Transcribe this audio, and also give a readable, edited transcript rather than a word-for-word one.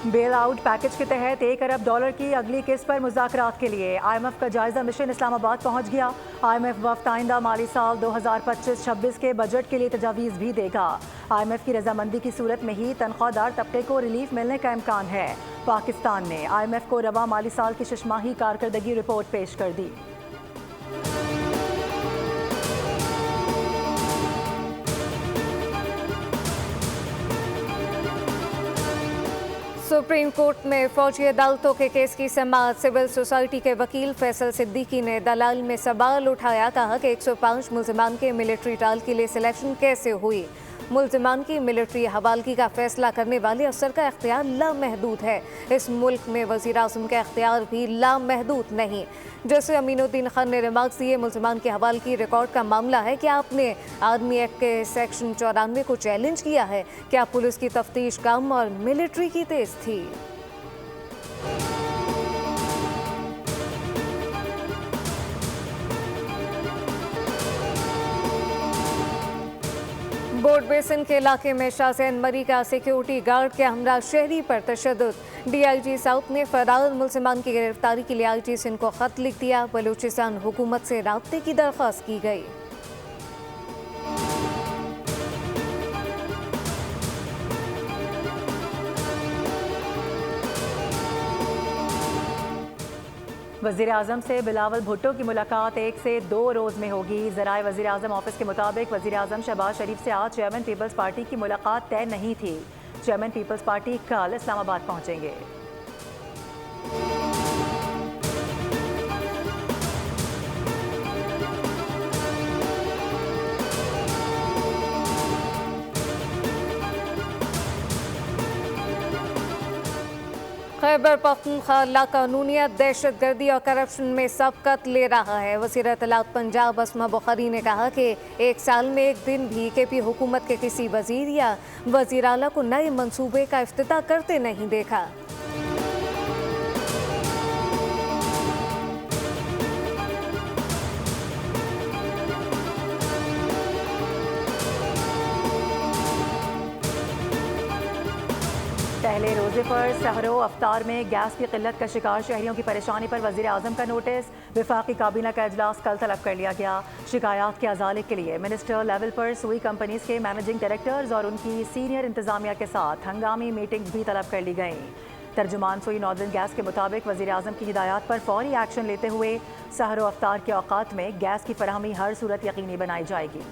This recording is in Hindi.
बेल आउट पैकेज के तहत $1 अरब की अगली किस्त पर मुज़ाकरात के लिए IMF का जायजा मिशन इस्लामाबाद पहुंच गया। IMF वफ्द आइंदा माली साल 2025-26 के बजट के लिए तजावीज़ भी देगा। IMF की रजामंदी की सूरत में ही तनख्वाहदार तबके को रिलीफ मिलने का इम्कान है। पाकिस्तान ने IMF को रवा माली साल की शशमाही कारकर्दगी रिपोर्ट पेश कर दी। सुप्रीम कोर्ट में फौजी अदालतों के केस की समाअत। सिविल सोसाइटी के वकील फैसल सिद्दीकी ने दलाल में सवाल उठाया। कहा कि 105 मुल्जिमान के मिलिट्री ट्रायल के लिए सिलेक्शन कैसे हुई। मुल्जिमान की मिलिट्री हवालगी का फैसला करने वाले अफसर का इख्तियार लामहदूद है। इस मुल्क में वज़ीर आज़म का इख्तियार भी लामहदूद नहीं। जैसे अमीनुद्दीन खान ने रिमार्क्स दिए, मुल्जिमान के हवालगी रिकॉर्ड का मामला है। क्या आपने आर्मी एक्ट के सेक्शन 94 को चैलेंज किया है? क्या पुलिस की तफ्तीश कम और मिलिट्री की तेज थी? बोर्ड बेसिन के इलाके में शाहजैन मरी का सिक्योरिटी गार्ड के हमरा शहरी पर तशद्दुद। DIG साउथ ने फरार मुल्जिमान की गिरफ्तारी के लिए IG सिंध को खत लिख दिया। बलूचिस्तान हुकूमत से राब्ते की दरख्वास्त की गई। वज़ीर आज़म से बिलावल भुट्टो की मुलाकात 1 से 2 रोज़ में होगी। ज़राए वज़ीर आज़म ऑफिस के मुताबिक वज़ीर आज़म शहबाज शरीफ से आज चेयरमैन पीपल्स पार्टी की मुलाकात तय नहीं थी। चेयरमैन पीपल्स पार्टी कल इस्लामाबाद पहुंचेंगे। खैबर पख्तूनख्वा लाकानूनियत, दहशतगर्दी और करप्शन में सबकत ले रहा है। वज़ीर इत्तलात पंजाब अस्मा बुखारी ने कहा कि 1 साल में एक दिन भी KP हुकूमत के किसी वज़ीर या वज़ीर आला को नए मंसूबे का इफ्तिताह करते नहीं देखा। पहले रोजे पर सहरो अफ्तार में गैस की किल्लत का शिकार शहरियों की परेशानी पर वज़ीर आज़म का नोटिस। विफाकी काबीना का इजलास कल तलब कर लिया गया। शिकायत के अजाले के लिए मिनिस्टर लेवल पर सुई कंपनीज के मैनेजिंग डायरेक्टर्स और उनकी सीनियर इंतजामिया के साथ हंगामी मीटिंग्स भी तलब कर ली गई। तर्जुमान सुई नॉर्दर्न गैस के मुताबिक वज़ीर आज़म की हिदायत पर फौरी एक्शन लेते हुए सहरो अफ्तार के औकात में गैस की फराहमी हर सूरत यकीनी बनाई जाएगी।